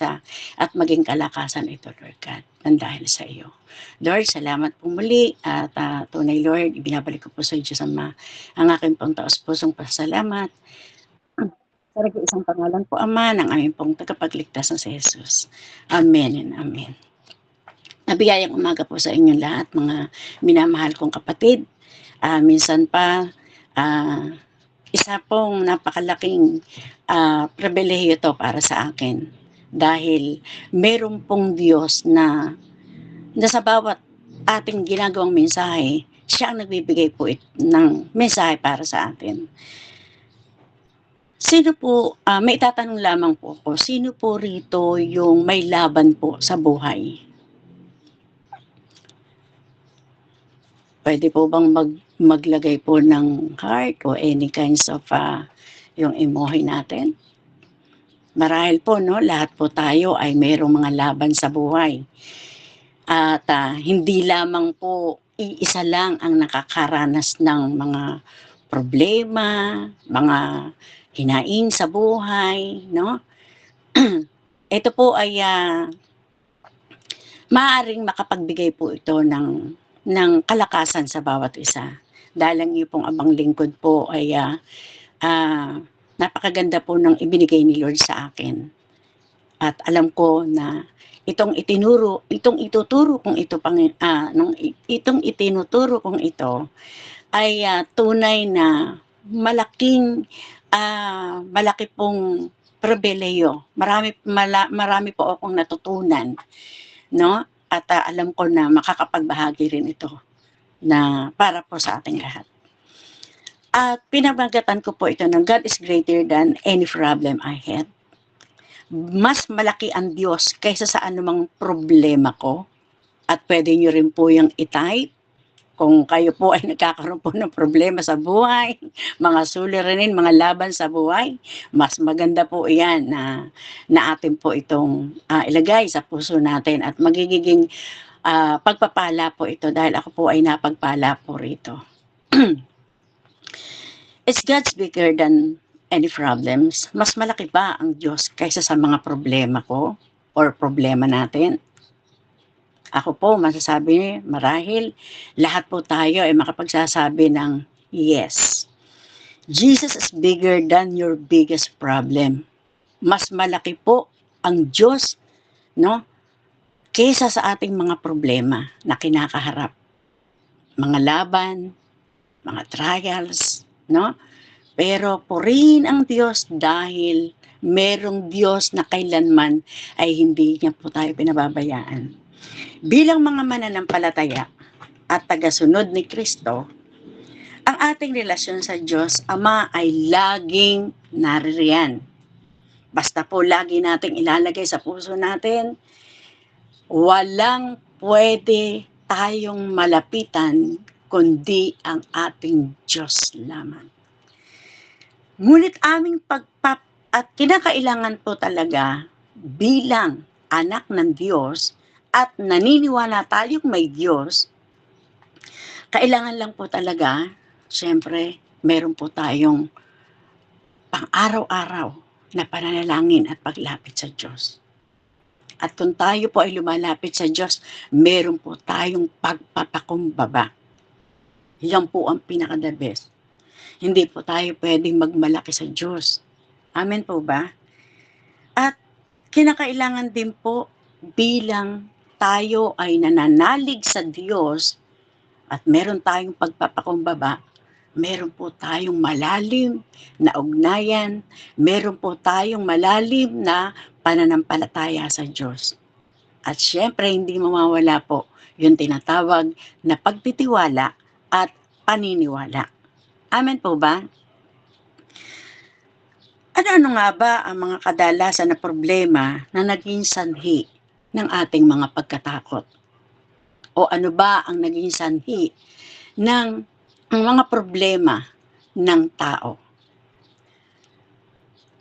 pag-asa at maging kalakasan ito, Lord God, ng dahil sa iyo. Lord, salamat po muli at tunay, Lord, ibinabalik ko po sa Diyos ang aking pong taos-pusong pasalamat sa nag-iisang pangalan po, Ama, ng aming pong tagapagligtas na si Jesus. Amen and amen. Nabiyayang umaga po sa inyong lahat, mga minamahal kong kapatid. Minsan pa, isa pong napakalaking pribilehiyo to para sa akin. Dahil meron pong Diyos na sa bawat ating ginagawang mensahe, siya ang nagbibigay po ng mensahe para sa atin. Sino po, may tatanong lamang po ako, sino po rito yung may laban po sa buhay? Pwede po bang maglagay po ng heart o any kinds of yung emoji natin? Marahil po, no, lahat po tayo ay mayroong mga laban sa buhay. At hindi lamang po iisa lang ang nakakaranas ng mga problema, mga hinaing sa buhay, no? Ito po ay maaaring makapagbigay po ito ng kalakasan sa bawat isa. Dahil ang iyong abang lingkod po ay napakaganda po ng ibinigay ni Lord sa akin. At alam ko na itong itinuturo kong ito ay tunay na malaki pong pribilehiyo. Marami po akong natutunan, no? At alam ko na makakapagbahagi rin ito na para po sa ating lahat. At pinamagatan ko po ito ng God is greater than any problem I had. Mas malaki ang Diyos kaysa sa anumang problema ko. At pwede nyo rin po yung i-type kung kayo po ay nagkakaroon po ng problema sa buhay, mga suliranin, mga laban sa buhay. Mas maganda po yan na atin po itong ilagay sa puso natin at magiging pagpapala po ito dahil ako po ay napagpala po rito. Is God's bigger than any problems? Mas malaki ba ang Diyos kaysa sa mga problema ko or problema natin? Ako po, masasabi marahil lahat po tayo ay makapagsasabi ng yes. Jesus is bigger than your biggest problem. Mas malaki po ang Diyos, no, kaysa sa ating mga problema na kinakaharap. Mga laban, mga trials, no? Pero purihin ang Diyos dahil merong Diyos na kailanman ay hindi niya po tayo pinababayaan. Bilang mga mananampalataya at tagasunod ni Kristo, ang ating relasyon sa Diyos Ama ay laging naririyan. Basta po lagi nating ilalagay sa puso natin, walang pwede tayong malapitan kundi ang ating Diyos lamang. Ngunit aming at kinakailangan po talaga bilang anak ng Diyos at naniniwala tayong may Diyos, kailangan lang po talaga, syempre, meron po tayong pang-araw-araw na pananalangin at paglapit sa Diyos. At kung tayo po ay lumalapit sa Diyos, meron po tayong pagpapakumbaba. Yan po ang pinaka-the best. Hindi po tayo pwedeng magmalaki sa Diyos. Amen po ba? At kinakailangan din po bilang tayo ay nananalig sa Diyos at meron tayong pagpapakumbaba, meron po tayong malalim na ugnayan, meron po tayong malalim na pananampalataya sa Diyos. At syempre, hindi mawawala po yung tinatawag na pagtitiwala at paniniwala. Amen po ba? Ano nga ba ang mga kadalasan na problema na naging sanhi ng ating mga pagkatakot? O ano ba ang naging sanhi ng mga problema ng tao?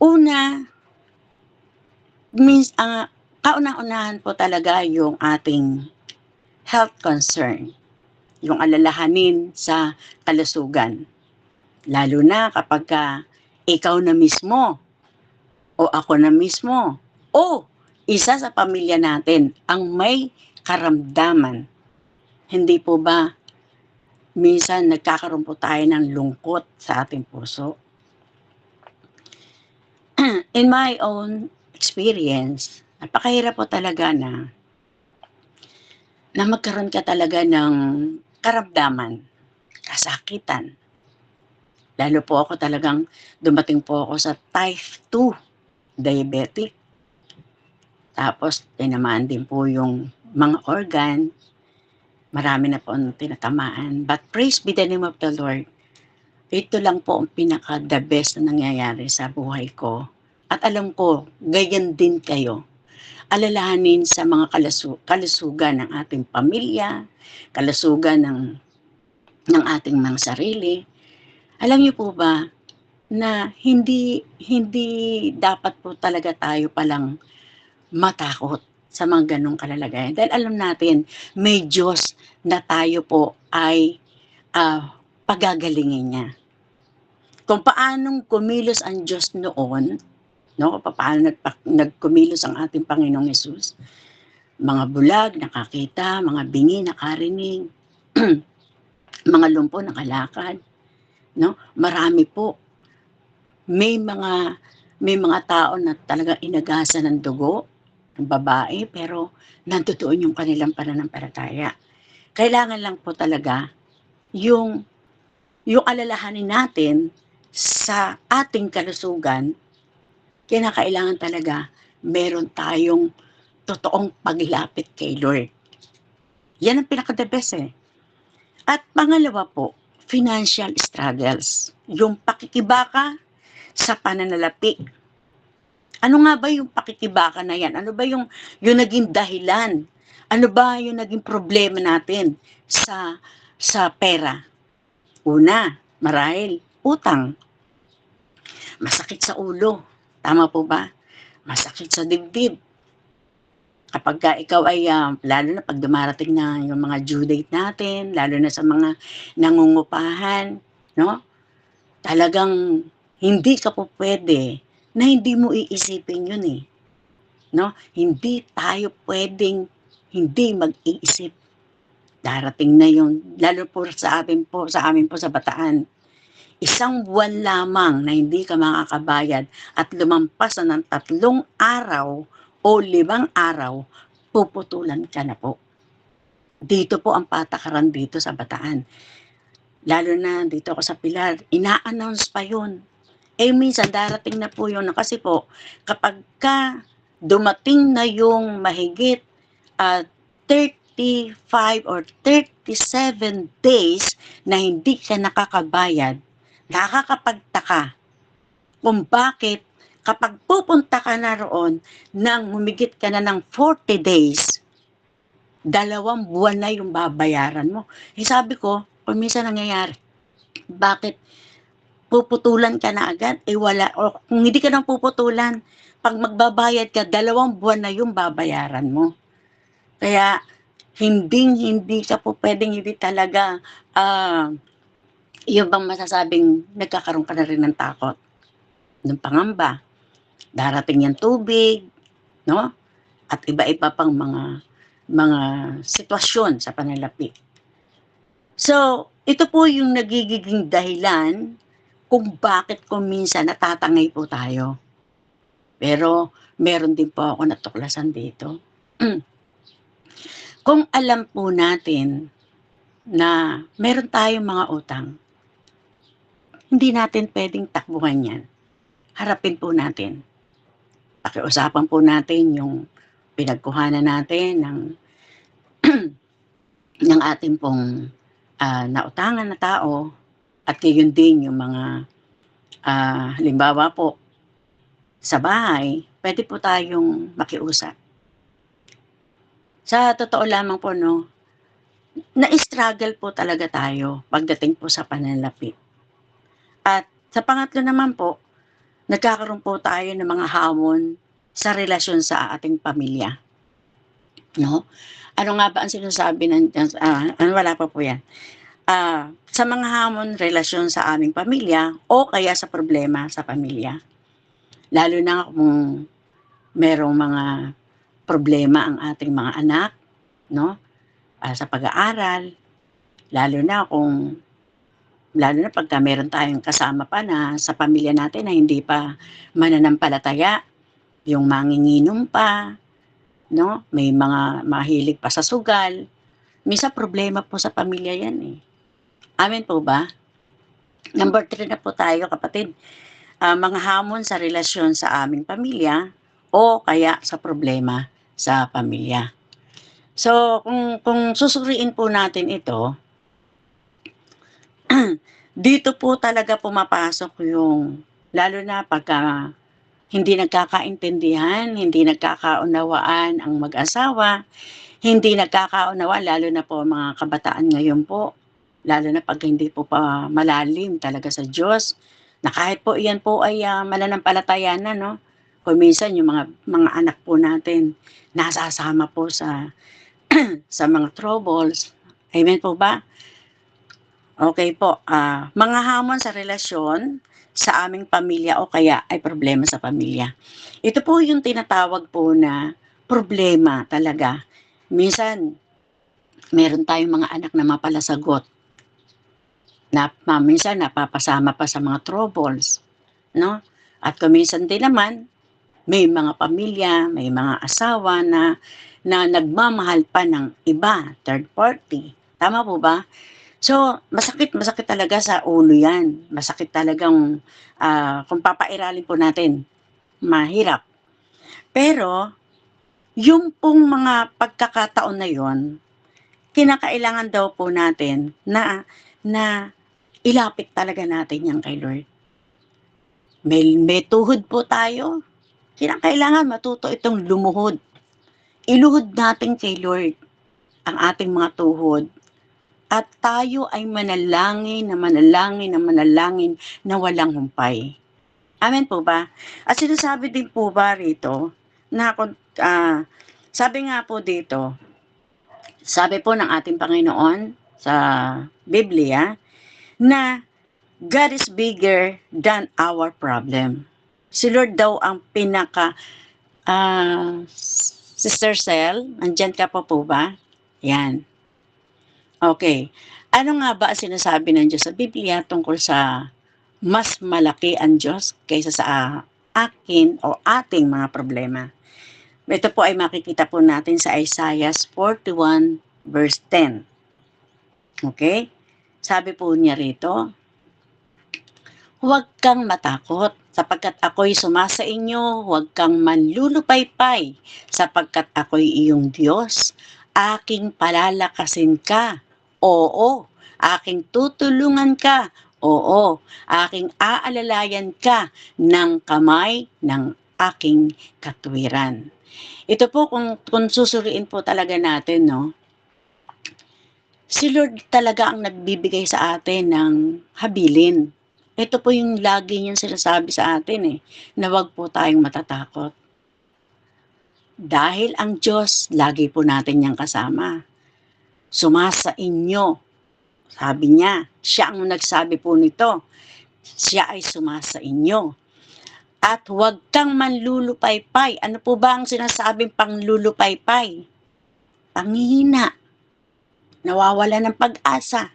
Una, kauna-unahan po talaga yung ating health concern, yung alalahanin sa kalusugan. Lalo na kapag ikaw na mismo o ako na mismo o isa sa pamilya natin ang may karamdaman, hindi po ba minsan nagkakaroon po tayo ng lungkot sa ating puso? In my own experience, napakahirap po talaga na magkaroon ka talaga ng karamdaman, kasakitan. Lalo po ako talagang dumating po ako sa type 2 diabetic. Tapos tinamaan din po yung mga organ, marami na po ang tinatamaan. But praise be the name of the Lord, ito lang po ang pinaka the best na nangyayari sa buhay ko. At alam ko, ganyan din kayo. Alalahanin sa mga kalusugan ng ating pamilya, kalusugan ng ating mga sarili. Alam niyo po ba na hindi hindi dapat po talaga tayo palang matakot sa mga ganong kalalagayan. Dahil alam natin, may Diyos na tayo po ay pagagalingin niya. Kung paanong kumilos ang Diyos noon, no? Paano nagkumilos ang ating Panginoong Hesus? Mga bulag nakakita, mga bingi nakarinig, mga lumpo nakalakad, no? Marami po. May mga tao na talagang inagasan ng dugo, ng babae, pero nandoon yung kanilang pananampalataya. Kailangan lang po talaga yung alalahanin natin sa ating kalusugan, kinakailangan talaga meron tayong totoong paglapit kay Lord. Yan ang pinaka-the best eh. At pangalawa po, financial struggles. Yung pakikibaka sa pananalapi. Ano nga ba yung pakikibaka na yan? Ano ba yung naging dahilan? Ano ba yung naging problema natin sa pera? Una, marahil, utang. Masakit sa ulo. Tama po ba? Masakit sa dibdib. Kapag ka ikaw ay, lalo na pag dumarating na yung mga due date natin, lalo na sa mga nangungupahan, no? Talagang hindi ka po pwede na hindi mo iisipin yun eh. No? Hindi tayo pwedeng hindi mag-iisip. Darating na yun, lalo po sa amin po sa Bataan. Isang buwan lamang na hindi ka makakabayad at lumampas na ng 3 araw o 5 araw, puputulan ka na po. Dito po ang patakaran dito sa Bataan. Lalo na dito ako sa Pilar, ina-announce pa yun. Eh minsan darating na po yun kasi po kapag ka dumating na yung mahigit 35 or 37 days na hindi ka nakakabayad, nakakapagtaka kung bakit kapag pupunta ka na roon nang humigit ka na ng 40 days, 2 buwan na yung babayaran mo. Eh sabi ko, kung minsan nangyayari, bakit puputulan ka na agad? Eh wala, o kung hindi ka nang puputulan, pag magbabayad ka, 2 buwan na yung babayaran mo. Kaya, hindi ka po pwedeng hindi talaga, yung bang masasabing nagkakaroon ka na rin ng takot, ng pangamba. Darating yung tubig, no? At iba-iba pang mga sitwasyon sa pananalapi. So, ito po yung nagiging dahilan kung bakit kung minsan natatangay po tayo. Pero meron din po ako natuklasan dito. Kung alam po natin na meron tayong mga utang, hindi natin pwedeng takbuhan yan. Harapin po natin. Pakiusapan po natin yung pinagkuhanan natin ng ating pong nautangan na tao at gayon din yung mga halimbawa po sa bahay, pwede po tayong makiusap. Sa totoo lamang po, no, na-struggle po talaga tayo pagdating po sa pananalapi. At sa pangatlo naman po, nagkakaroon po tayo ng mga hamon sa relasyon sa ating pamilya. No? Ano nga ba ang sinasabi wala pa po yan. Sa mga hamon, relasyon sa aming pamilya o kaya sa problema sa pamilya. Lalo na kung merong mga problema ang ating mga anak, no? Sa pag-aaral, lalo na pagka meron tayong kasama pa na sa pamilya natin na hindi pa mananampalataya, yung manginginom pa, no? May mga mahilig pa sa sugal. Minsan problema po sa pamilya yan eh. Amen po ba? Number 3 na po tayo kapatid. Mga hamon sa relasyon sa aming pamilya o kaya sa problema sa pamilya. So, kung susuriin po natin ito, dito po talaga pumapasok yung, lalo na pagka hindi nagkakaintindihan, hindi nagkakaunawaan ang mag-asawa, hindi nagkakaunawaan, lalo na po mga kabataan ngayon po, lalo na pag hindi po pa malalim talaga sa Diyos, na kahit po iyan po ay mananampalataya na, no? Kung minsan yung mga anak po natin nasasama po sa sa mga troubles. Amen po ba? Okay po. Mga hamon sa relasyon sa aming pamilya o kaya ay problema sa pamilya. Ito po yung tinatawag po na problema talaga. Minsan, meron tayong mga anak na mapalasagot. Minsan napapasama pa sa mga troubles, no? At kuminsan din naman, may mga pamilya, may mga asawa na nagmamahal pa ng iba, third party. Tama po ba? So, masakit talaga sa ulo yan. Masakit talagang, kung papairalin po natin, mahirap. Pero, yung pong mga pagkakataon na yon, kinakailangan daw po natin na ilapit talaga natin yan kay Lord. May tuhod po tayo. Kinakailangan matuto itong lumuhod. Iluhod natin kay Lord ang ating mga tuhod. At tayo ay manalangin na walang humpay. Amen po ba? At sinasabi din po ba rito, na sabi nga po dito, sabi po ng ating Panginoon sa Biblia, na God is bigger than our problem. Si Lord daw ang pinaka, Sister Cel, nandyan ka po ba? Yan. Okay. Ano nga ba ang sinasabi ng Diyos sa Biblia tungkol sa mas malaki ang Diyos kaysa sa akin o ating mga problema? Ito po ay makikita po natin sa Isaiah 41 verse 10. Okay? Sabi po niya rito, huwag kang matakot sapagkat ako'y sumasa inyo, huwag kang manlulupaypay sapagkat ako'y iyong Diyos. Aking palalakasin ka. Oo, aking tutulungan ka. Oo, aking aalalayan ka ng kamay ng aking katuwiran. Ito po kung susuriin po talaga natin, no? Si Lord talaga ang nagbibigay sa atin ng habilin. Ito po yung lagi niyang sinasabi sa atin na wag po tayong matatakot. Dahil ang Diyos, lagi po natin niyang kasama. Sumasa inyo. Sabi niya, siya ang nagsabi po nito. Siya ay sumasa inyo. At huwag kang manlulupaypay. Ano po ba ang sinasabing panglulupaypay? Panghihina. Nawawala ng pag-asa.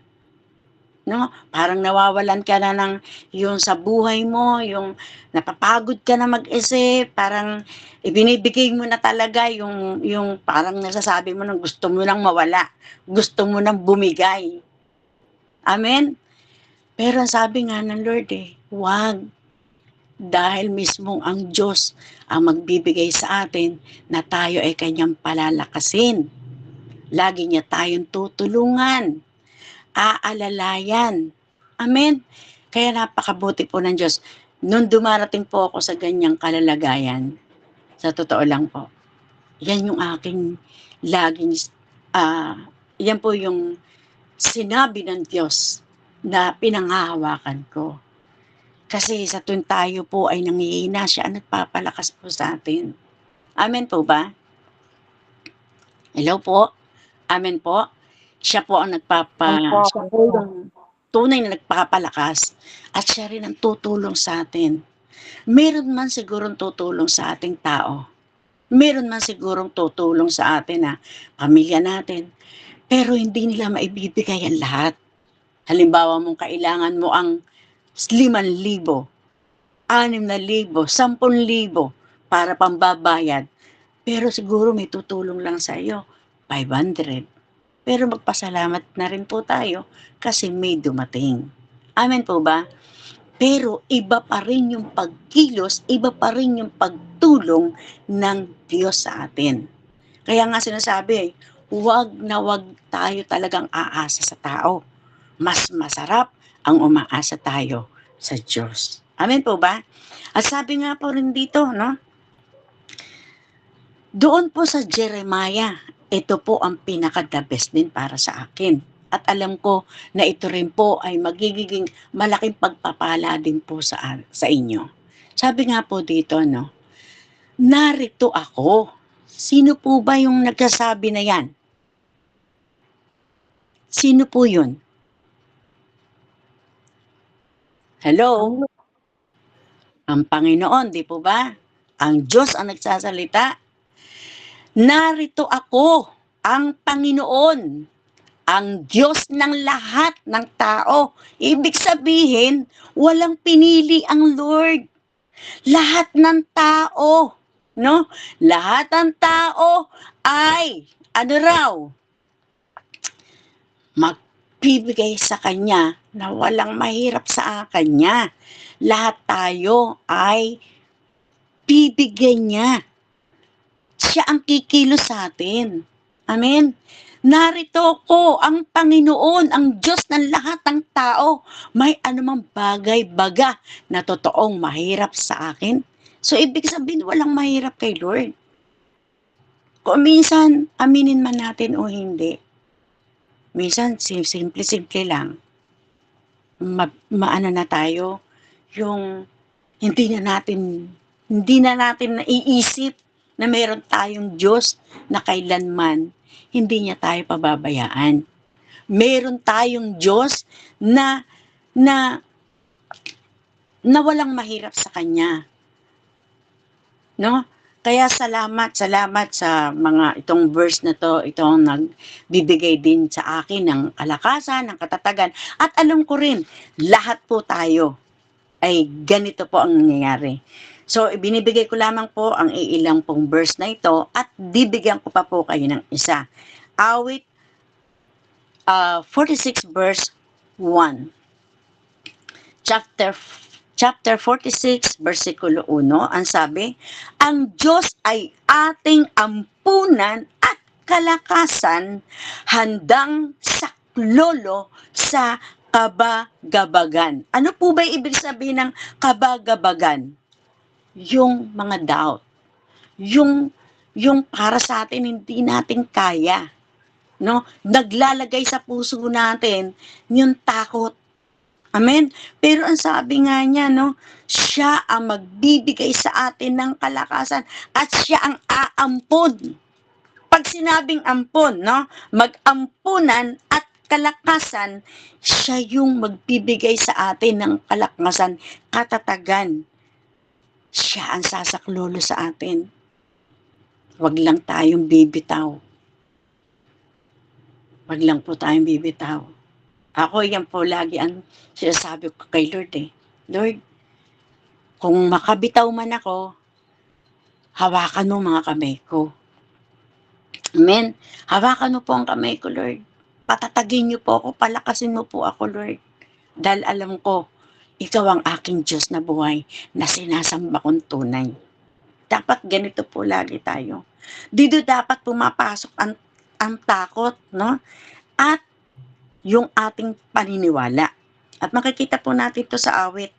No? Parang nawawalan ka na ng yung sa buhay mo, yung napapagod ka na mag-isip, parang ibinibigay mo na talaga yung parang nasasabi mo na gusto mo nang mawala, gusto mo nang bumigay. Amen? Pero sabi nga ng Lord wag, dahil mismong ang Diyos ang magbibigay sa atin na tayo ay kanyang palalakasin. Lagi niya tayong tutulungan, aalalayan. Amen? Kaya napakabuti po ng Diyos. Nung dumarating po ako sa ganyang kalalagayan, sa totoo lang po, yan yung aking laging, yan po yung sinabi ng Diyos na pinanghahawakan ko. Kasi sa tuwing tayo po ay nangihina, siya ang nagpapalakas po sa atin. Amen po ba? Hello po? Amen po? Siya po ang siya po yung tunay na nagpapalakas at siya rin ang tutulong sa atin. Meron man sigurong tutulong sa ating tao. Meron man sigurong tutulong sa atin na pamilya natin, pero hindi nila maibibigay ang lahat. Halimbawa mong kailangan mo ang 5,000, 6,000, 10,000 para pambabayad, pero siguro may tutulong lang sa iyo, 500. Pero magpasalamat na rin po tayo kasi may dumating. Amen po ba? Pero iba pa rin yung pagkilos, iba pa rin yung pagtulong ng Diyos sa atin. Kaya nga sinasabi, huwag na huwag tayo talagang aasa sa tao. Mas masarap ang umaasa tayo sa Diyos. Amen po ba? At sabi nga po rin dito, no? Doon po sa Jeremiah, ito po ang pinaka-the best din para sa akin. At alam ko na ito rin po ay magiging malaking pagpapala din po sa inyo. Sabi nga po dito, no? Narito ako. Sino po ba yung nagsasabi na yan? Sino po yun? Hello? Ang Panginoon, di po ba? Ang Diyos ang nagsasalita. Narito ako, ang Panginoon, ang Diyos ng lahat ng tao. Ibig sabihin, walang pinili ang Lord. Lahat ng tao, no? Lahat ng tao ay, ano raw, magbibigay sa Kanya na walang mahirap sa Kanya. Lahat tayo ay bibigyan niya. Siya ang kikilos sa atin. Amen. Narito ko, ang Panginoon, ang Diyos ng lahat ng tao. May anumang bagay-baga na totoong mahirap sa akin. So, ibig sabihin, walang mahirap kay Lord. Kung minsan, aminin man natin o hindi. Minsan, simple-simple lang. Maano na tayo, yung hindi na natin naiisip na meron tayong Diyos na kailanman hindi niya tayo pababayaan. Meron tayong Diyos na walang mahirap sa Kanya. No? Kaya salamat sa mga itong verse na to, itong nagbibigay din sa akin ng kalakasan, ng katatagan. At alam ko rin, lahat po tayo ay ganito po ang nangyayari. So, ibinibigay ko lamang po ang iilang pong verse na ito at bibigyan ko pa po kayo ng isa. Awit 46 verse 1. Chapter 46 versikulo 1, ang sabi, ang Diyos ay ating ampunan at kalakasan, handang saklolo sa kabagabagan. Ano po ba ibig sabihin ng kabagabagan? Yung mga doubt. Yung para sa atin hindi natin kaya. No? Naglalagay sa puso natin yung takot. Amen? Pero ang sabi nga niya, no, siya ang magbibigay sa atin ng kalakasan at siya ang aampon. Pag sinabing ampon, no, mag-ampunan at kalakasan, siya yung magbibigay sa atin ng kalakasan, katatagan. Siya ang sasaklolo sa atin. Huwag lang tayong bibitaw. Huwag lang po tayong bibitaw. Ako, yan po lagi ang sinasabi ko kay Lord eh. Lord, kung makabitaw man ako, hawakan mo mga kamay ko. Amen. Hawakan mo po ang kamay ko, Lord. Patatagin niyo po ako, palakasin mo po ako, Lord. Dahil alam ko, ikaw ang aking Diyos na buhay na sinasamba kong tunay. Dapat ganito po lagi tayo. Dito dapat pumapasok ang takot, no? At yung ating paniniwala. At makikita po natin ito sa awit,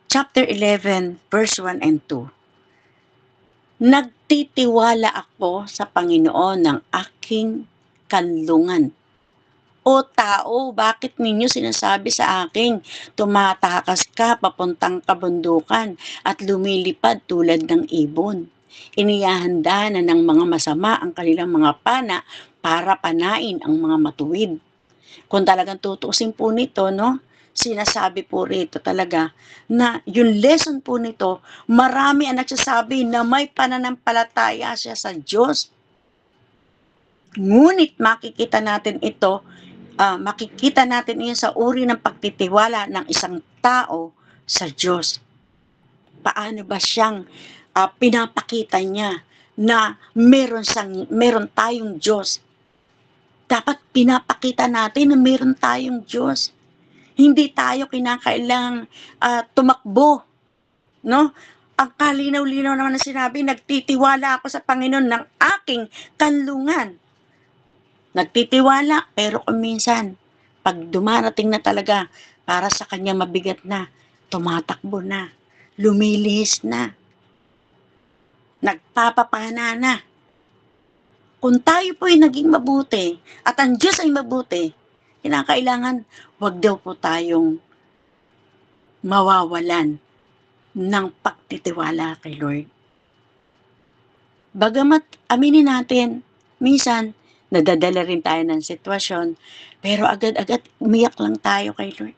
chapter 11, verse 1 and 2. Nagtitiwala ako sa Panginoon ng aking kanlungan. O tao, bakit ninyo sinasabi sa akin, tumatakas ka papuntang kabundukan at lumilipad tulad ng ibon? Inihahanda na ng mga masama ang kanilang mga pana para panain ang mga matuwid. Kung talagang tutuusin po nito, no, sinasabi po rito talaga na yung lesson po nito, marami ang nagsasabi na may pananampalataya siya sa Diyos. Ngunit makikita natin iyon sa uri ng pagtitiwala ng isang tao sa Diyos. Paano ba siyang pinapakita niya na meron tayong Diyos? Dapat pinapakita natin na meron tayong Diyos. Hindi tayo kinakailangang tumakbo, no? Ang kalinaw-linaw naman na sinabi, nagtitiwala ako sa Panginoon ng aking kanlungan. Nagtitiwala, pero kung minsan, pag dumarating na talaga, para sa kanya mabigat na, tumatakbo na, lumilihis na, nagpapapana na. Kung tayo po ay naging mabuti, at ang Diyos ay mabuti, kinakailangan, wag daw po tayong mawawalan ng pagtitiwala kay Lord. Bagamat aminin natin, minsan, nadadala rin tayo ng sitwasyon, pero agad-agad umiyak lang tayo kay Lord.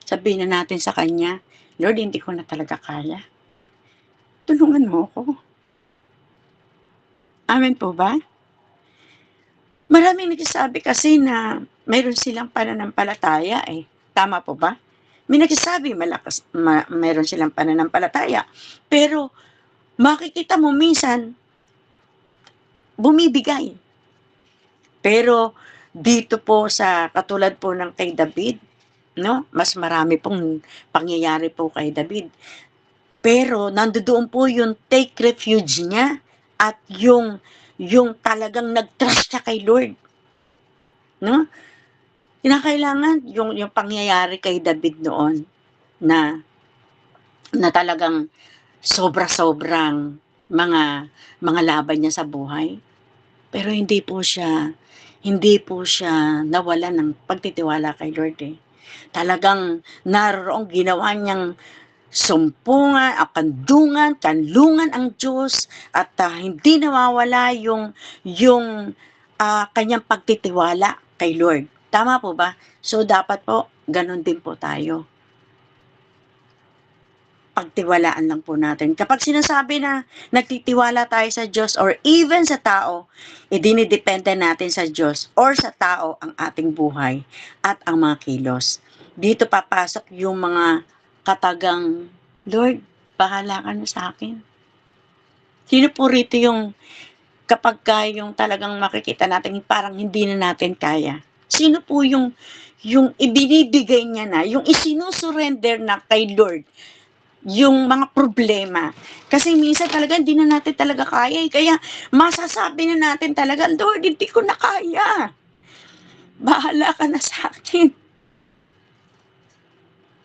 Sabihin na natin sa Kanya, Lord, hindi ko na talaga kaya. Tulungan mo ako. Amen po ba? Maraming nagsasabi kasi na mayroon silang pananampalataya eh. Tama po ba? May nagsasabi mayroon silang pananampalataya. Pero makikita mo minsan, bumibigay. Pero dito po sa katulad po ng kay David, no? Mas marami pong pangyayari po kay David. Pero nandoon po yung take refuge niya at yung talagang nag-trust siya kay Lord. No? Kinakailangan yung pangyayari kay David noon na talagang sobra-sobrang mga laban niya sa buhay. Pero hindi po siya nawalan ng pagtitiwala kay Lord eh. Talagang naroong ginawa niyang sumpungan, kanlungan ang Diyos at hindi nawawala yung kanyang pagtitiwala kay Lord. Tama po ba? So dapat po ganun din po tayo. Pagtiwalaan lang po natin. Kapag sinasabi na nagtitiwala tayo sa Diyos or even sa tao, dinidepende natin sa Diyos or sa tao ang ating buhay at ang mga kilos. Dito papasok yung mga katagang, Lord, bahala ka na sa akin. Sino po rito yung kapag yung talagang makikita natin parang hindi na natin kaya? Sino po yung ibinibigay niya na, yung isinusurrender na kay Lord, yung mga problema. Kasi minsan talaga hindi na natin talaga kaya. Kaya masasabi na natin talaga, Lord, hindi ko na kaya. Bahala ka na sa akin.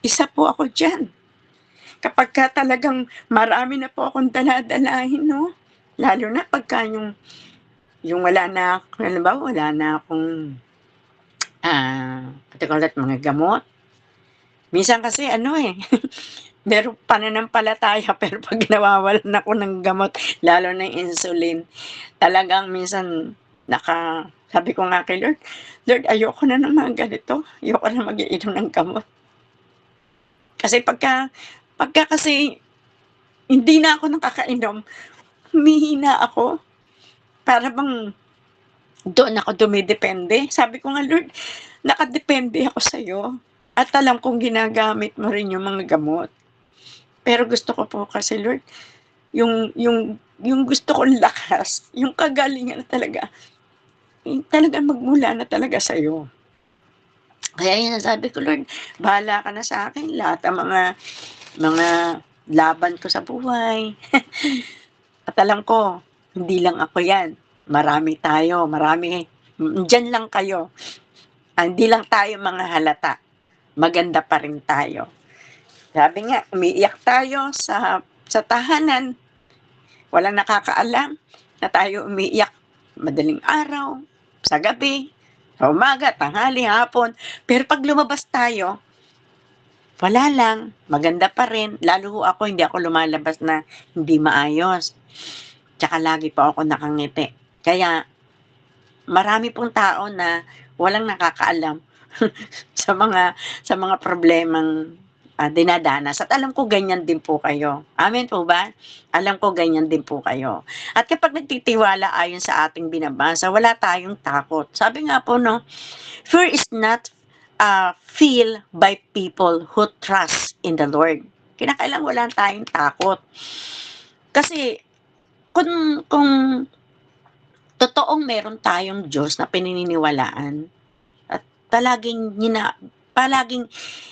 Isa po ako dyan. Kapag ka talagang marami na po akong daladalahin, no? Lalo na pagka yung wala na, halimbawa, wala na akong mga gamot. Minsan kasi meron pananampalataya pero pag nawawalan ako ng gamot, lalo na yung insulin, talagang minsan sabi ko nga kay Lord, ayoko na ng mga ganito, ayoko na mag-iinom ng gamot. Kasi pagka kasi hindi na ako nakakainom, humihina ako, para bang doon ako dumidepende. Sabi ko nga, Lord, nakadepende ako sa'yo at alam kong ginagamit mo rin yung mga gamot. Pero gusto ko po kasi, Lord, yung gusto kong lakas, yung kagalingan na talaga, talagang magmula na talaga sa'yo. Kaya yun sabi ko, Lord, bahala ka na sa akin, lahat ang mga laban ko sa buhay. At alam ko, hindi lang ako yan. Marami tayo, dyan lang kayo. Hindi lang tayo mga halata. Maganda pa rin tayo. Sabi nga, umiiyak tayo sa tahanan. Walang nakakaalam na tayo umiiyak madaling araw, sa gabi, sa umaga, tanghali, hapon. Pero pag lumabas tayo, wala lang, maganda pa rin. Lalo ako, hindi ako lumalabas na hindi maayos. Tsaka lagi pa ako nakangiti. Kaya, marami pong tao na walang nakakaalam sa mga problemang, dinadanas at alam ko ganyan din po kayo. Amen po ba? Alam ko ganyan din po kayo. At kapag nagtitiwala ayon sa ating binabasa, wala tayong takot. Sabi nga po 'no, fear is not, feel by people who trust in the Lord. Kinakailangan wala tayong takot. Kasi kung totoong meron tayong Diyos na pinaniniwalaan at palaging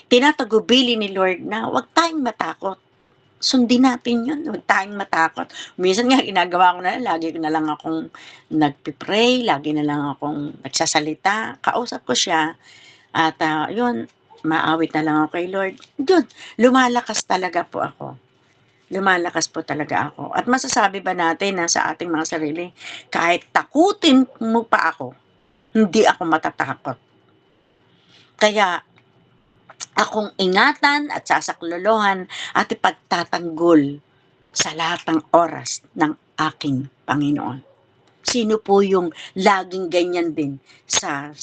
tinatagubili ni Lord na huwag tayong matakot. Sundin natin yun, huwag tayong matakot. Minsan nga ginagawa ko na lang, lagi ko na lang akong nagpi-pray, lagi na lang akong nagsasalita, kausap ko siya at, yun, maawit na lang ako kay Lord. Yun, lumalakas talaga po ako. Lumalakas po talaga ako. At masasabi ba natin na sa ating mga sarili, kahit takutin mo pa ako, hindi ako matatakot. Kaya akong ingatan at sasaklolohan at ipagtatanggol sa lahat ng oras ng aking Panginoon. Sino po yung laging ganyan din sa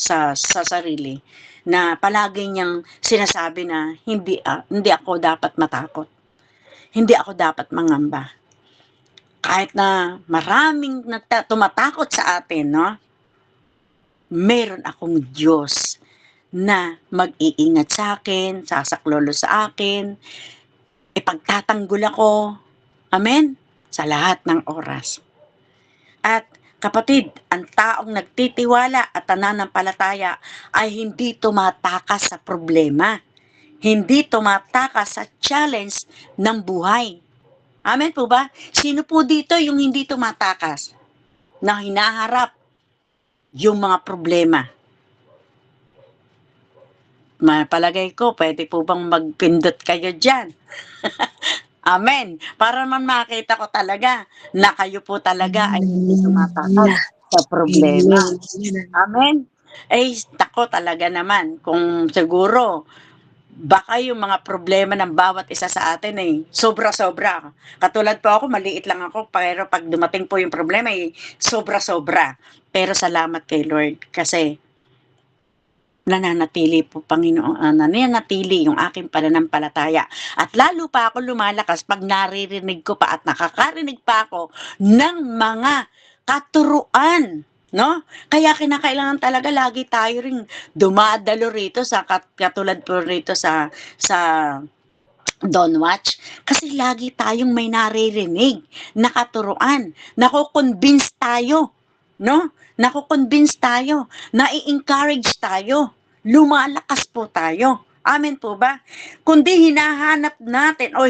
sarili na palagi niyang sinasabi na hindi ako dapat matakot. Hindi ako dapat mangamba. Kahit na maraming tumatakot sa atin, no? Meron akong Diyos na mag-iingat sa akin, sasaklolo sa akin, ipagtatanggol ako, amen, sa lahat ng oras. At kapatid, ang taong nagtitiwala at nananampalataya ay hindi tumatakas sa problema, hindi tumatakas sa challenge ng buhay. Amen po ba? Sino po dito yung hindi tumatakas na hinaharap yung mga problema? Palagay ko, pwede po bang magpindot kayo dyan? Amen. Para naman makita ko talaga na kayo po talaga ay hindi tumatakas sa problema. Amen. Eh, tako talaga naman. Kung siguro, baka yung mga problema ng bawat isa sa atin ay sobra-sobra. Katulad po ako, maliit lang ako, pero pag dumating po yung problema ay sobra-sobra. Pero salamat kay Lord kasi nananatili po nananatili yung aking pananampalataya. At lalo pa ako lumalakas pag naririnig ko pa at nakakarinig pa ako ng mga katuruan, no? Kaya kinakailangan talaga lagi tayo ring dumadalo rito sa katulad po rito sa Don't Watch kasi lagi tayong may naririnig na katuruan, nako-convince tayo, no? Nako-convince tayo, nai-encourage tayo, lumalakas po tayo. Amen po ba? Kundi hinahanap natin o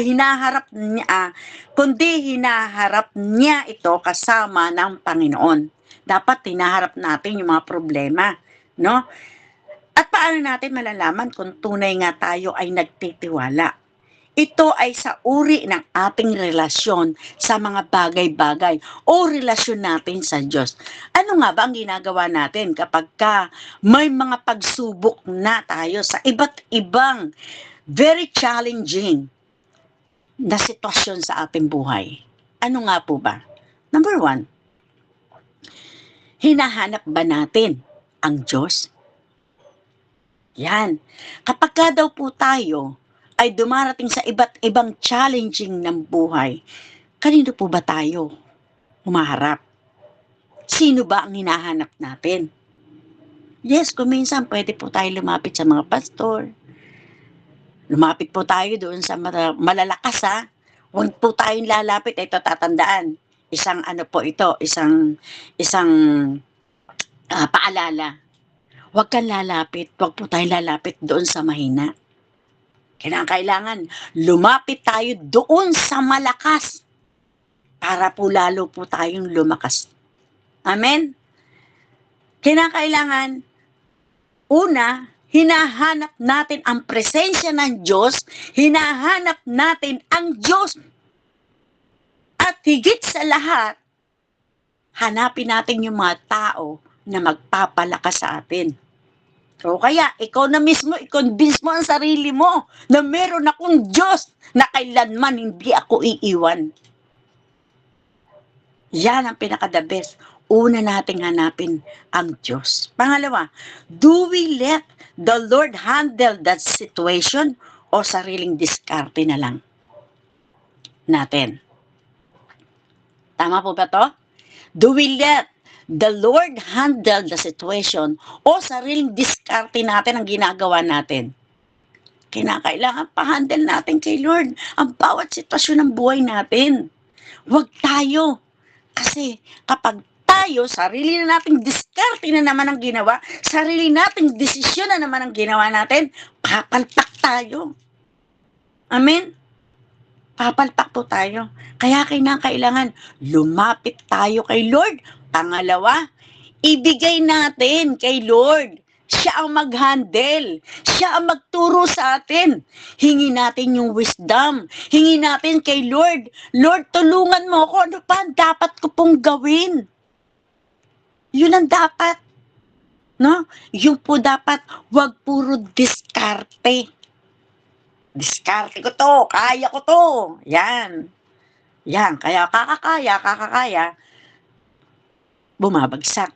kundi hinaharap niya ito kasama ng Panginoon. Dapat hinaharap natin yung mga problema, no? At paano natin malalaman kung tunay nga tayo ay nagtitiwala? Ito ay sa uri ng ating relasyon sa mga bagay-bagay o relasyon natin sa Diyos. Ano nga ba ang ginagawa natin kapag may mga pagsubok na tayo sa iba't ibang very challenging na sitwasyon sa ating buhay? Ano nga po ba? Number 1, hinahanap ba natin ang Diyos? Yan. Kapag daw po tayo ay dumarating sa iba't ibang challenging ng buhay, kanino po ba tayo humaharap? Sino ba ang hinahanap natin? Yes, kung minsan pwede po tayo lumapit sa mga pastor. Lumapit po tayo doon sa malalakas ha. Huwag po tayong lalapit, ito tatandaan. Isang paalala. Huwag kang lalapit, huwag po tayong lalapit doon sa mahina. Kailangan lumapit tayo doon sa malakas para po lalo po tayong lumakas. Amen? Kailangan, una, hinahanap natin ang presensya ng Diyos, hinahanap natin ang Diyos. At higit sa lahat, hanapin natin yung mga tao na magpapalakas sa atin. So kaya, ikaw na mismo, i-convince mo ang sarili mo na meron akong Diyos na kailanman hindi ako iiwan. Yan ang pinaka-the best una nating hanapin ang Diyos. Pangalawa, do we let the Lord handle that situation o sariling diskarte na lang natin? Tama po ba to? Do we let the Lord handle the situation o sariling diskarte natin ang ginagawa natin? Kinakailangan pa-handle natin kay Lord ang bawat sitwasyon ng buhay natin. Huwag tayo. Kasi kapag tayo, sarili na nating diskarte na naman ang ginawa, sarili nating desisyon na naman ang ginawa natin, papalpak tayo. Amen? Papalpak po tayo. Kaya kailangan lumapit tayo kay Lord. Pangalawa, ibigay natin kay Lord. Siya ang mag-handle. Siya ang magturo sa atin. Hingi natin yung wisdom. Hingi natin kay Lord. Lord, tulungan mo ako. Ano pa ang dapat ko pong gawin? Yun ang dapat. No? Yung po dapat, wag puro diskarte. Diskarte ko to. Kaya ko to. Yan. Yan. Kaya kakakaya. Bumabagsak.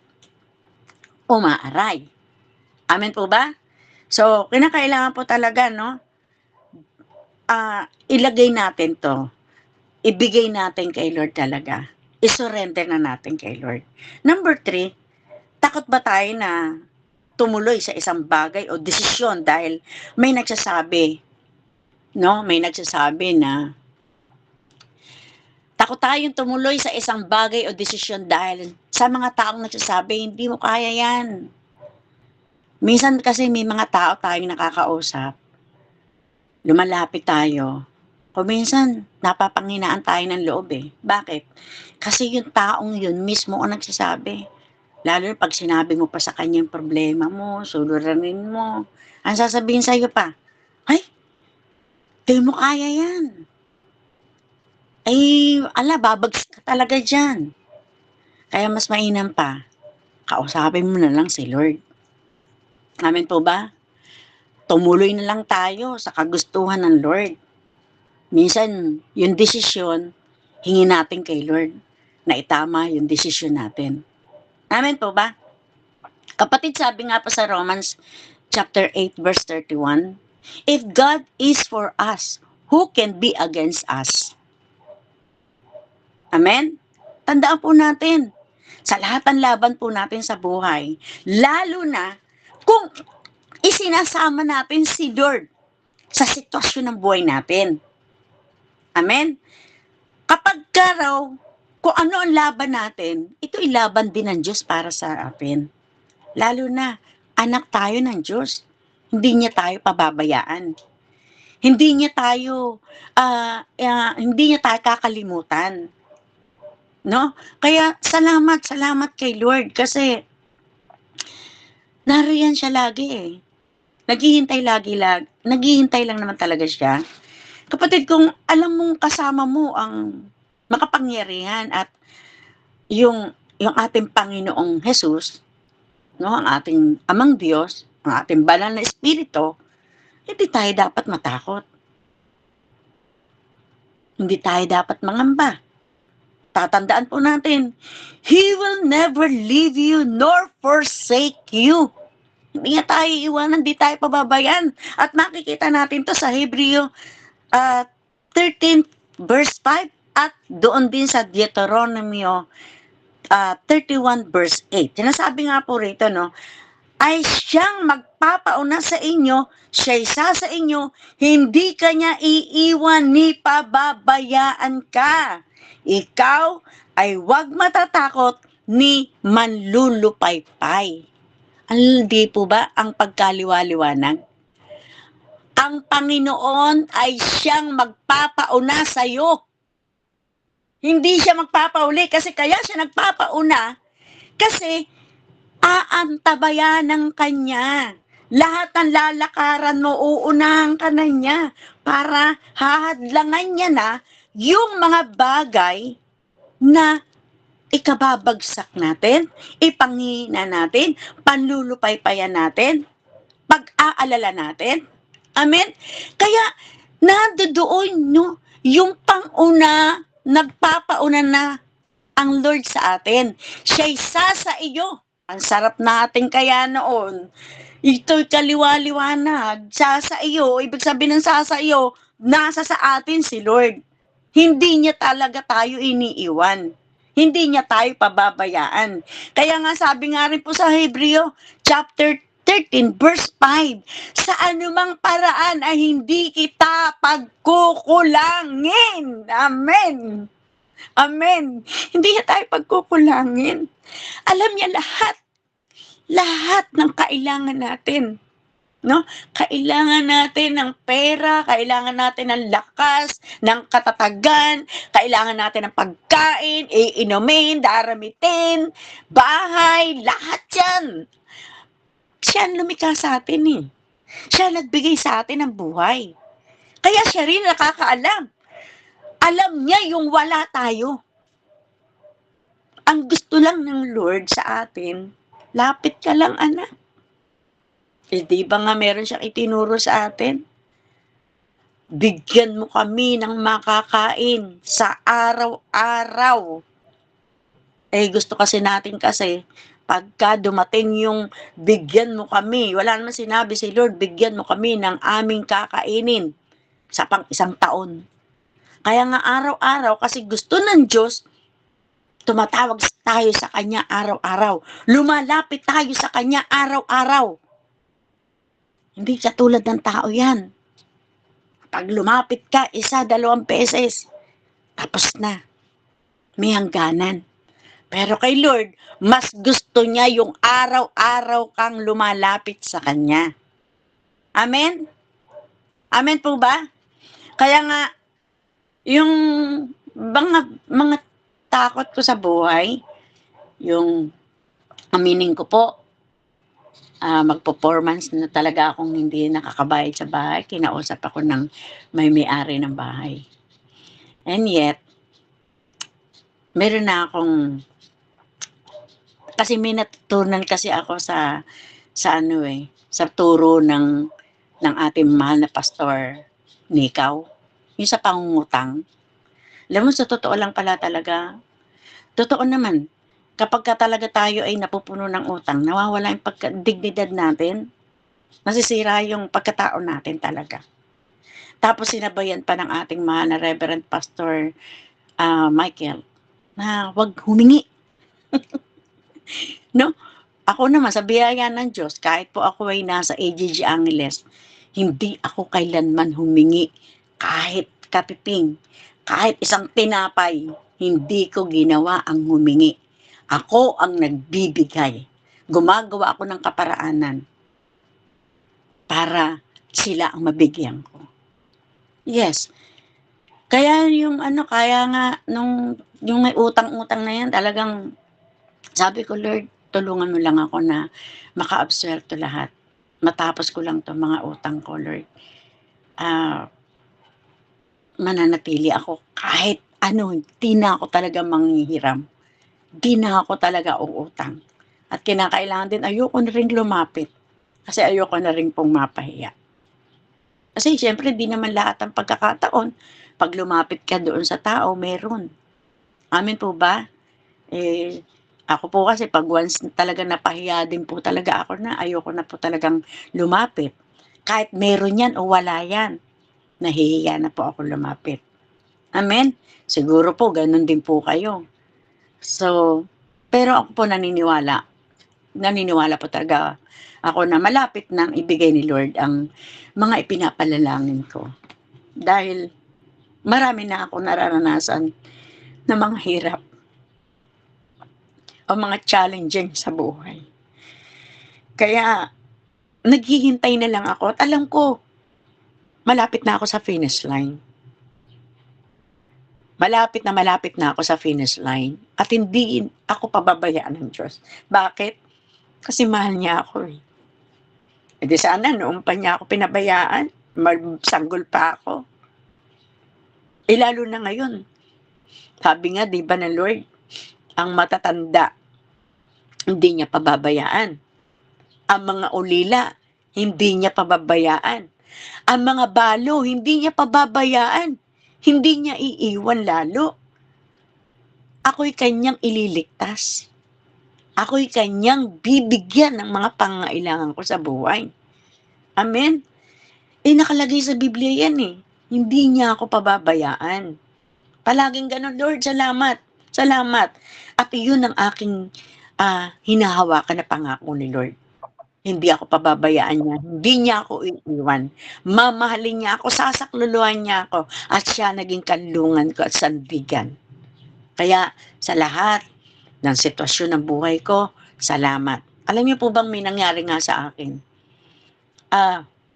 Umaaray. Amen po ba? So, kinakailangan po talaga, no? Ilagay natin to. Ibigay natin kay Lord talaga. I-surrender na natin kay Lord. Number 3, takot ba tayo na tumuloy sa isang bagay o desisyon dahil may nagsasabi, no? May nagsasabi na takot tayong tumuloy sa isang bagay o desisyon dahil sa mga taong nagsasabi, hindi mo kaya yan. Minsan kasi may mga tao tayong nakakausap, lumalapit tayo, o minsan napapanghinaan tayo ng loob eh. Bakit? Kasi yung taong yun mismo ang nagsasabi. Lalo na pag sinabi mo pa sa kanya yung problema mo, suluranin mo, ang sasabihin sa'yo pa, ay, di mo kaya yan. Ay, babagsak ka talaga dyan. Kaya mas mainam pa, kausapin mo na lang si Lord. Amen po ba? Tumuloy na lang tayo sa kagustuhan ng Lord. Minsan, yung desisyon, hingi natin kay Lord na itama yung desisyon natin. Amen po ba? Kapatid, sabi nga po sa Romans chapter 8 verse 31, if God is for us, who can be against us? Amen? Tandaan po natin, sa lahat ng laban po natin sa buhay, lalo na kung isinasama natin si Lord sa sitwasyon ng buhay natin. Amen? Kapag raw, kung ano ang laban natin, ito'y laban din ng Diyos para sa atin. Lalo na, anak tayo ng Diyos. Hindi niya tayo pababayaan. Hindi niya tayo kakalimutan. No? Kaya salamat kay Lord kasi nariyan siya lagi eh. Naghihintay lang naman talaga siya. Kapatid, kung alam mong kasama mo ang makapangyarihan at yung ating Panginoong Jesus, no, ang ating Amang Diyos, ang ating banal na Espiritu, hindi tayo dapat matakot. Hindi tayo dapat mangamba. Tatandaan po natin, He will never leave you nor forsake you. Hindi niya tayo iwanan, hindi tayo pababayan. At makikita natin to sa Hebreo 13 verse 5 at doon din sa Deuteronomio 31 verse 8. Sinasabi nga po rito, no, ay siyang magpapauna sa inyo, siya'y sa inyo, hindi kanya iiwan ni pababayaan ka. Ikaw ay huwag matatakot ni manlulupaypay. Hindi po ba ang pagkaliwaliwanag? Ang Panginoon ay siyang magpapauna sa iyo. Hindi siya magpapauli kasi kaya siya nagpapauna kasi aantabayan ng kanya. Lahat ng lalakaran mo, uunahan ka na niya para hahadlangan niya na yung mga bagay na ikababagsak natin, ipanghihina natin, panlulupaypayan natin, pag-aalala natin. Amen? Kaya, nandoon, no, yung pang-una, nagpapauna na ang Lord sa atin. Siya'y sasa iyo. Ang sarap natin kaya noon. Ito'y kaliwa-liwanag. Sasa iyo, ibig sabihin ng sasa iyo, nasa sa atin si Lord. Hindi niya talaga tayo iniiwan. Hindi niya tayo pababayaan. Kaya nga sabi nga rin po sa Hebreo, chapter 13, verse 5, sa anumang paraan ay hindi kita pagkukulangin. Amen. Amen. Hindi niya tayo pagkukulangin. Alam niya lahat ng kailangan natin. No? Kailangan natin ng pera, kailangan natin ng lakas, ng katatagan, kailangan natin ng pagkain, iinumin, daramitin, bahay, lahat yan. Siya ang lumikha sa atin eh. Siya nagbigay sa atin ng buhay. Kaya siya rin nakakaalam. Alam niya yung wala tayo. Ang gusto lang ng Lord sa atin, lapit ka lang anak. Eh, di ba nga meron siyang itinuro sa atin? Bigyan mo kami ng makakain sa araw-araw. Eh, gusto kasi natin pagka dumating yung bigyan mo kami, wala naman sinabi si Lord, bigyan mo kami ng aming kakainin sa pang-isang taon. Kaya nga araw-araw, kasi gusto ng Diyos, tumatawag tayo sa Kanya araw-araw. Lumalapit tayo sa Kanya araw-araw. Hindi katulad ng tao yan. Pag lumapit ka, 1, 2 beses, tapos na. May hangganan. Pero kay Lord, mas gusto niya yung araw-araw kang lumalapit sa Kanya. Amen? Amen po ba? Kaya nga, yung mga takot ko sa buhay, yung aminin ko po, mag-performance na talaga akong hindi nakakabayad sa bahay. Kinausap ako ng may-ari ng bahay. And yet, meron na akong, kasi may natutunan kasi ako sa turo ng ating mahal na pastor, Nikaw, yung sa pangungutang. Alam mo, sa totoo lang pala talaga, totoo naman, kapag ka talaga tayo ay napupuno ng utang, nawawala yung dignidad natin, nasisira yung pagkatao natin talaga. Tapos sinabayan pa ng ating mahal na Reverend Pastor Michael, na wag humingi. No? Ako naman, sa biyaya ng Diyos, kahit po ako ay nasa AGG Angeles, hindi ako kailanman humingi kahit kapiping, kahit isang tinapay, hindi ko ginawa ang humingi. Ako ang nagbibigay. Gumagawa ako ng kaparaanan para sila ang mabigyan ko. Yes. Kaya kaya nga, yung may utang-utang na yan, talagang, sabi ko, Lord, tulungan mo lang ako na maka-absuelto lahat. Matapos ko lang to mga utang ko, Lord. Mananatili ako kahit hindi na ako talaga manghihiram. Di na ako talaga uutang. At kinakailangan din, ayoko na rin lumapit. Kasi ayoko na rin pong mapahiya. Kasi siyempre, di naman lahat ng pagkakataon, pag lumapit ka doon sa tao, meron. Amin po ba? Ako po kasi, pag once talaga napahiya din po talaga ako na, ayoko na po talagang lumapit. Kahit meron yan o wala yan, nahihiya na po ako lumapit. Amen? Siguro po, ganun din po kayo. So, pero ako po naniniwala po talaga ako na malapit nang ibigay ni Lord ang mga ipinapalalangin ko. Dahil marami na ako nararanasan na mga hirap o mga challenging sa buhay. Kaya, naghihintay na lang ako at alam ko, malapit na ako sa finish line. Malapit na ako sa finish line at hindi ako pababayaan ng Diyos. Bakit? Kasi mahal niya ako eh. E di sana noon pa niya ako pinabayaan, magsanggol pa ako. Eh lalo na ngayon. Sabi nga, di ba ng Lord, ang matatanda, hindi niya pababayaan. Ang mga ulila, hindi niya pababayaan. Ang mga balo, hindi niya pababayaan. Hindi niya iiwan lalo. ako'y kanyang ililigtas. Ako'y kanyang bibigyan ng mga pangangailangan ko sa buhay. Amen? Nakalagay sa Biblia yan eh. Hindi niya ako pababayaan. Palaging gano'n, Lord, salamat, salamat. At iyon ang aking hinahawakan na pangako ni Lord. Hindi ako pababayaan niya, hindi niya ako iiwan. Mamahalin niya ako, sasakluluhan niya ako, at siya naging kanlungan ko at sandigan. Kaya sa lahat ng sitwasyon ng buhay ko, salamat. Alam niyo po bang may nangyari nga sa akin?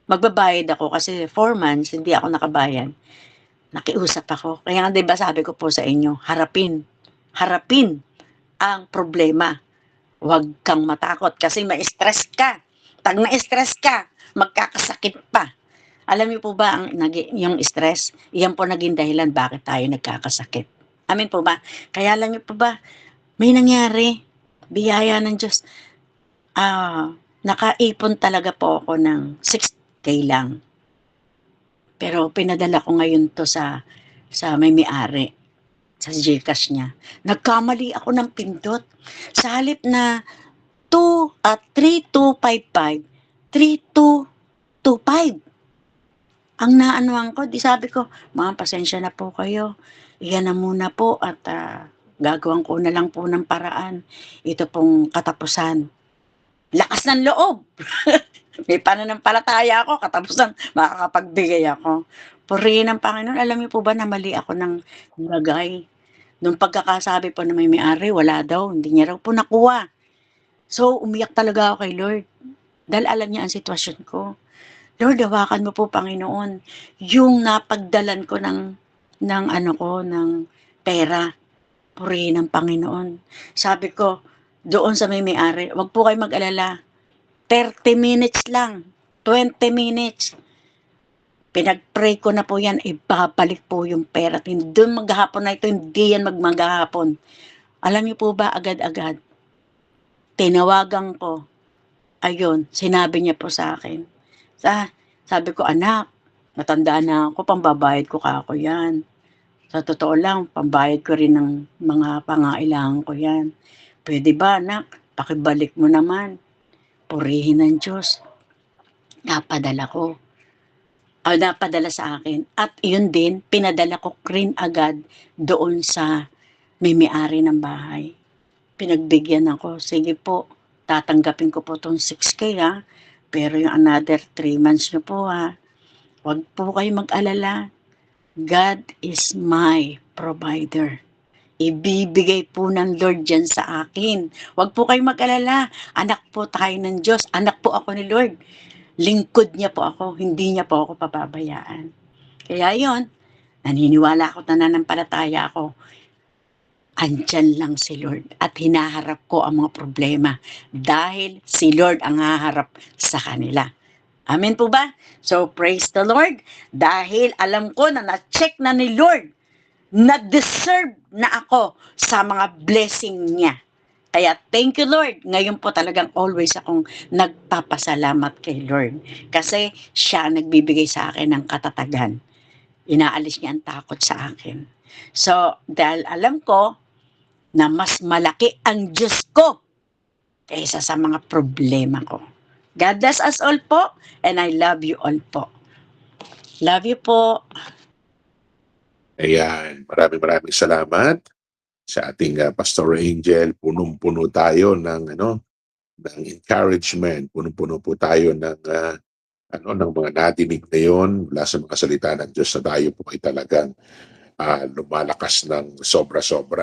Magbabayad ako kasi 4 months hindi ako nakabayad. Nakiusap ako. Kaya nga 'di ba sabi ko po sa inyo, harapin ang problema. Huwag kang matakot kasi ma-stress ka. 'Pag na-stress ka, magkakasakit pa. Alam niyo po ba yung stress, iyan po naging dahilan bakit tayo nagkakasakit. Amen po ba? Kaya alam niyo po ba, may nangyari, biyaya ng Diyos. Nakaipon talaga po ako ng 6K lang. Pero pinadala ko ngayon 'to sa may-ari, sa GCash niya. Nagkamali ako ng pindot. Sa halip na 3255, 3225 ang naanuhan ko. Di sabi ko, "Ma'am, pasensya na po kayo. Iyan na muna po at gagawan ko na lang po ng paraan. Ito pong katapusan." Lakas ng loob. May pananampalataya ako, katapusan makakapagbigay ako. Purihin ang Panginoon. Alam niyo po ba na mali ako ng nilagay? Nung pagkakasabi po ng may-ari, wala daw, hindi niya raw po nakuha. So, umiyak talaga ako kay Lord. Dahil alam niya ang sitwasyon ko. Lord, hawakan mo po, Panginoon, yung napagdalan ko ng pera. Purihin ang Panginoon. Sabi ko, doon sa may-ari, wag po kayo mag-alala. 30 minutes lang, 20 minutes. Pinag-pray ko na po yan, ibabalik po yung pera. Doon maghapon na ito, hindi yan maghapon. Alam niyo po ba, agad-agad, tinawagan ko, ayun, sinabi niya po sa akin. Sabi ko, anak, matanda na ako, pambabayad ko kako yan. Sa totoo lang, pambayad ko rin ng mga pangailangan ko yan. Pwede ba, anak? Pakibalik mo naman. Purihin ng Diyos. Napadala sa akin. At yun din, pinadala ko rin agad doon sa may-ari ng bahay. Pinagbigyan ako, sige po, tatanggapin ko po itong 6K ha, pero yung another 3 months nyo po ha. Huwag po kayo mag-alala. God is my provider. Ibibigay po ng Lord yan sa akin. Huwag po kayo mag-alala. Anak po tayo ng Diyos. Anak po ako ni Lord. Lingkod niya po ako. Hindi niya po ako pababayaan. Kaya yon, naniniwala ako, nananampalataya ako. Andyan lang si Lord at hinaharap ko ang mga problema dahil si Lord ang haharap sa kanila. Amen po ba? So praise the Lord dahil alam ko na na-check na ni Lord na deserve na ako sa mga blessing niya. Kaya thank you Lord. Ngayon po talagang always akong nagpapasalamat kay Lord. Kasi siya nagbibigay sa akin ng katatagan. Inaalis niya ang takot sa akin. So dahil alam ko na mas malaki ang Diyos ko kaysa sa mga problema ko. God bless us all po and I love you all po. Love you po. Ayan, maraming salamat sa ating Pastor Angel. Punong-puno tayo ng ng encouragement, punong-puno po tayo ng ng mga nadinig na yon mula sa mga salita ng Diyos na tayo po ay talagang lumalakas ng sobra-sobra.